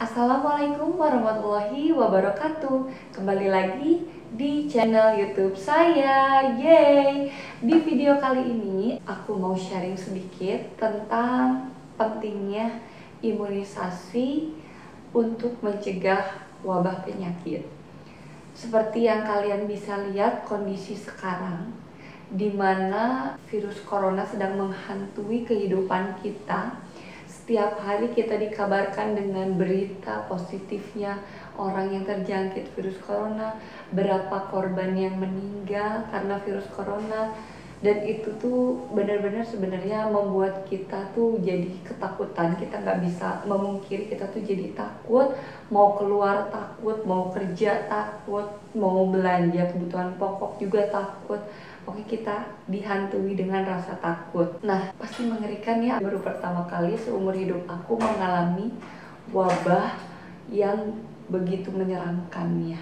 Assalamualaikum warahmatullahi wabarakatuh. Kembali lagi di channel YouTube saya. Yeay. Di video kali ini aku mau sharing sedikit tentang pentingnya imunisasi untuk mencegah wabah penyakit. Seperti yang kalian bisa lihat kondisi sekarang, di mana virus corona sedang menghantui kehidupan kita. Setiap hari kita dikabarkan dengan berita positifnya orang yang terjangkit virus corona, berapa korban yang meninggal karena virus corona, dan itu tuh benar-benar sebenarnya membuat kita tuh jadi ketakutan. Kita nggak bisa memungkiri, kita tuh jadi takut, mau keluar takut, mau kerja takut, mau belanja kebutuhan pokok juga takut. Pokoknya kita dihantui dengan rasa takut. Nah, pasti mengerikan ya. Baru pertama kali seumur hidup aku mengalami wabah yang begitu menyeramkannya.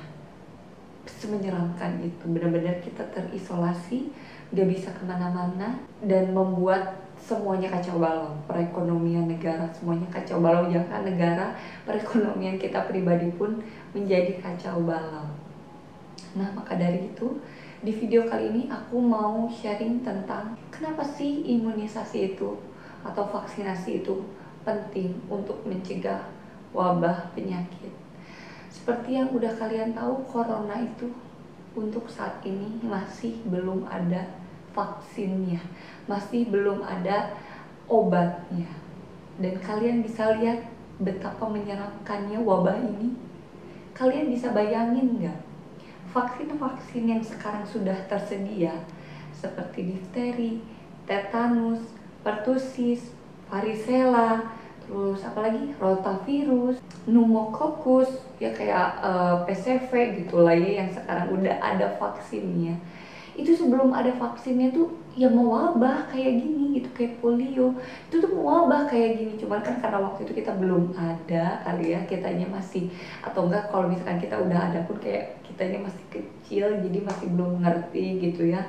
Semenyeramkan itu, benar-benar kita terisolasi, gak bisa kemana-mana, dan membuat semuanya kacau balau. Perekonomian negara semuanya kacau balau. Jangan negara, perekonomian kita pribadi pun menjadi kacau balau. Nah, maka dari itu di video kali ini aku mau sharing tentang kenapa sih imunisasi itu atau vaksinasi itu penting untuk mencegah wabah penyakit. Seperti yang udah kalian tahu, corona itu untuk saat ini masih belum ada vaksinnya, masih belum ada obatnya. Dan kalian bisa lihat betapa menyeramkannya wabah ini. Kalian bisa bayangin nggak? Vaksin-vaksin yang sekarang sudah tersedia seperti difteri, tetanus, pertusis, varicella, terus apalagi rotavirus, pneumococcus, ya kayak PCV gitulah ya, yang sekarang udah ada vaksinnya. Itu sebelum ada vaksinnya tuh ya mewabah kayak gini gitu, kayak polio itu tuh mewabah kayak gini. Cuman kan karena waktu itu kita belum ada kali ya, kitanya masih, atau enggak kalau misalkan kita udah ada pun kayak kitanya masih kecil, jadi masih belum ngerti gitu ya.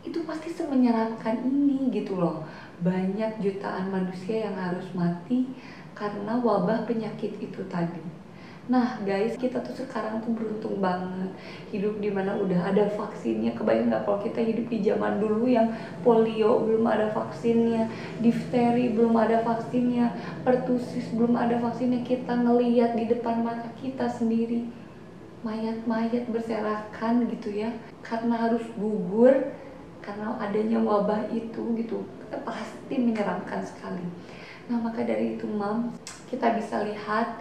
Itu pasti semenyeramkan ini gitu loh. Banyak jutaan manusia yang harus mati karena wabah penyakit itu tadi. Nah guys, kita tuh sekarang tuh beruntung banget hidup di mana udah ada vaksinnya. Kebayang nggak kalau kita hidup di zaman dulu yang polio belum ada vaksinnya, difteri belum ada vaksinnya, pertusis belum ada vaksinnya. Kita ngeliat di depan mata kita sendiri mayat-mayat berserakan gitu ya, karena harus gugur karena adanya wabah itu gitu. Pasti menyeramkan sekali. Nah maka dari itu kita bisa lihat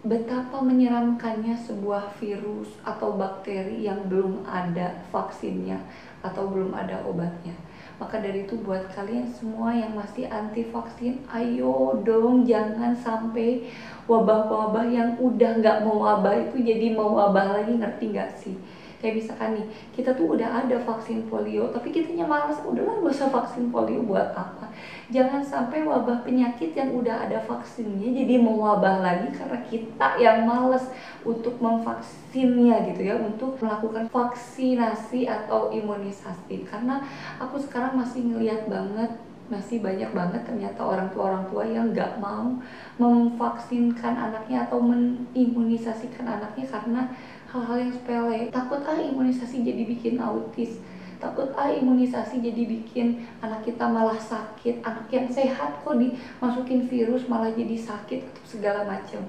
betapa menyeramkannya sebuah virus atau bakteri yang belum ada vaksinnya atau belum ada obatnya. Maka dari itu buat kalian semua yang masih anti vaksin, ayo dong jangan sampai wabah-wabah yang udah nggak mau wabah itu jadi mau wabah lagi, ngerti nggak sih? Kayak misalkan nih, kita tuh udah ada vaksin polio, tapi kitanya malas, udahlah gak usah vaksin polio, buat apa? Jangan sampai wabah penyakit yang udah ada vaksinnya jadi mau wabah lagi karena kita yang malas untuk memvaksinnya gitu ya, untuk melakukan vaksinasi atau imunisasi. Karena aku sekarang masih ngeliat banget, masih banyak banget ternyata orang tua yang nggak mau memvaksinkan anaknya atau mengimunisasikan anaknya karena hal-hal yang sepele. Takut imunisasi jadi bikin autis, takut imunisasi jadi bikin anak kita malah sakit, anak yang sehat kok dimasukin virus malah jadi sakit atau segala macam.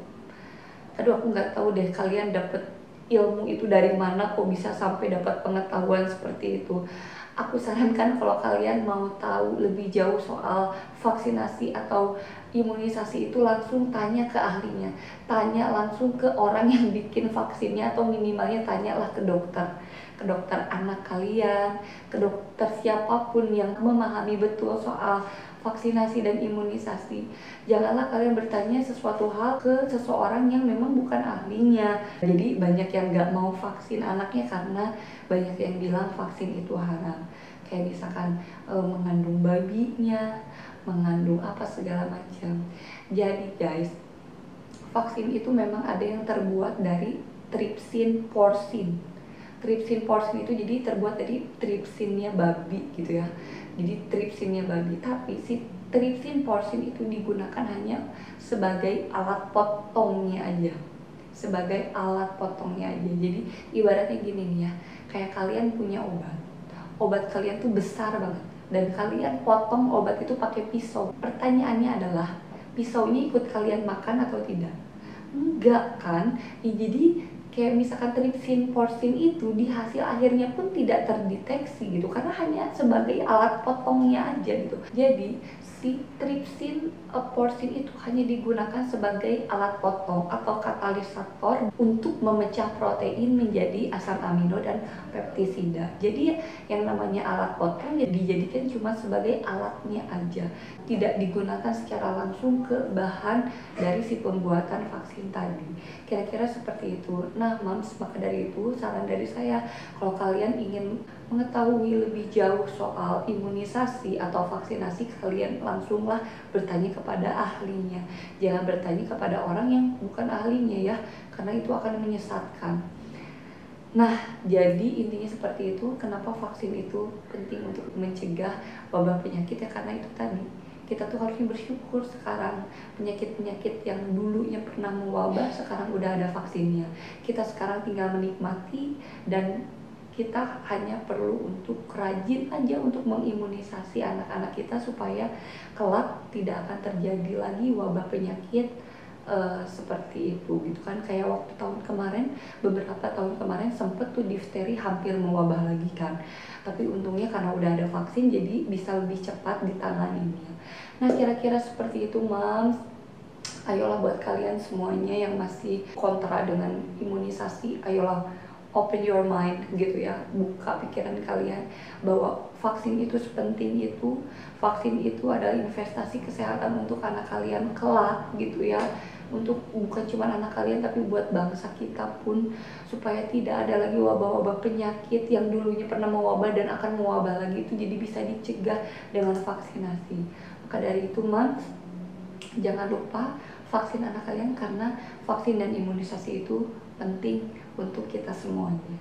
Aduh, aku nggak tahu deh kalian dapet ilmu itu dari mana, kok bisa sampai dapat pengetahuan seperti itu. Aku sarankan kalau kalian mau tahu lebih jauh soal vaksinasi atau imunisasi itu langsung tanya ke ahlinya, tanya langsung ke orang yang bikin vaksinnya, atau minimalnya tanyalah ke dokter anak kalian, ke dokter siapapun yang memahami betul soal vaksinasi dan imunisasi. Janganlah kalian bertanya sesuatu hal ke seseorang yang memang bukan ahlinya. Jadi banyak yang gak mau vaksin anaknya karena banyak yang bilang vaksin itu haram. Kayak misalkan mengandung babinya, mengandung apa segala macam. Jadi guys, vaksin itu memang ada yang terbuat dari tripsin porsin. Tripsin porsin itu jadi terbuat dari tripsinnya babi gitu ya. Jadi tripsinnya babi, tapi si Tripsin porsin itu digunakan hanya sebagai alat potongnya aja, sebagai alat potongnya aja. Jadi ibaratnya gini nih ya, kayak kalian punya obat kalian tuh besar banget dan kalian potong obat itu pakai pisau. Pertanyaannya adalah, pisaunya ikut kalian makan atau tidak? Enggak kan? Jadi kayak misalkan tripsin porsin itu di hasil akhirnya pun tidak terdeteksi gitu, karena hanya sebagai alat potongnya aja gitu. Jadi si tripsin porsin itu hanya digunakan sebagai alat potong atau katalisator untuk memecah protein menjadi asam amino dan peptisida. Jadi yang namanya alat potong ya dijadikan cuma sebagai alatnya aja, tidak digunakan secara langsung ke bahan dari si pembuatan vaksin tadi. Kira-kira seperti itu. Nah Mams, maka dari itu saran dari saya, kalau kalian ingin mengetahui lebih jauh soal imunisasi atau vaksinasi, kalian langsunglah bertanya kepada ahlinya. Jangan bertanya kepada orang yang bukan ahlinya ya, karena itu akan menyesatkan. Nah, jadi intinya seperti itu. Kenapa vaksin itu penting untuk mencegah wabah penyakit ya, karena itu tadi. Kita tuh harusnya bersyukur sekarang penyakit-penyakit yang dulunya pernah mewabah sekarang udah ada vaksinnya. Kita sekarang tinggal menikmati dan kita hanya perlu untuk rajin aja untuk mengimunisasi anak-anak kita supaya kelak tidak akan terjadi lagi wabah penyakit seperti itu gitu kan. Kayak waktu tahun kemarin, beberapa tahun kemarin sempet tuh difteri hampir mewabah lagi kan, tapi untungnya karena udah ada vaksin jadi bisa lebih cepat ditanganinya. Nah kira-kira seperti itu Mams. Ayolah buat kalian semuanya yang masih kontra dengan imunisasi, ayolah open your mind gitu ya, buka pikiran kalian bahwa vaksin itu sepenting itu, vaksin itu adalah investasi kesehatan untuk anak kalian kelak gitu ya, untuk bukan cuma anak kalian tapi buat bangsa kita pun, supaya tidak ada lagi wabah-wabah penyakit yang dulunya pernah mewabah dan akan mewabah lagi, itu jadi bisa dicegah dengan vaksinasi. Maka dari itu Mams, jangan lupa vaksin anak kalian, karena vaksin dan imunisasi itu penting untuk kita semuanya.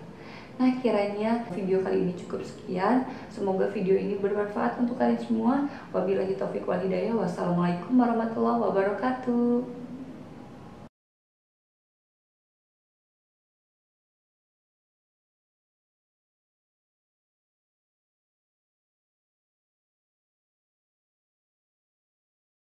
Nah kiranya video kali ini cukup sekian. Semoga video ini bermanfaat untuk kalian semua. Wabillahi taufiq wal hidayah. Wassalamualaikum warahmatullahi wabarakatuh.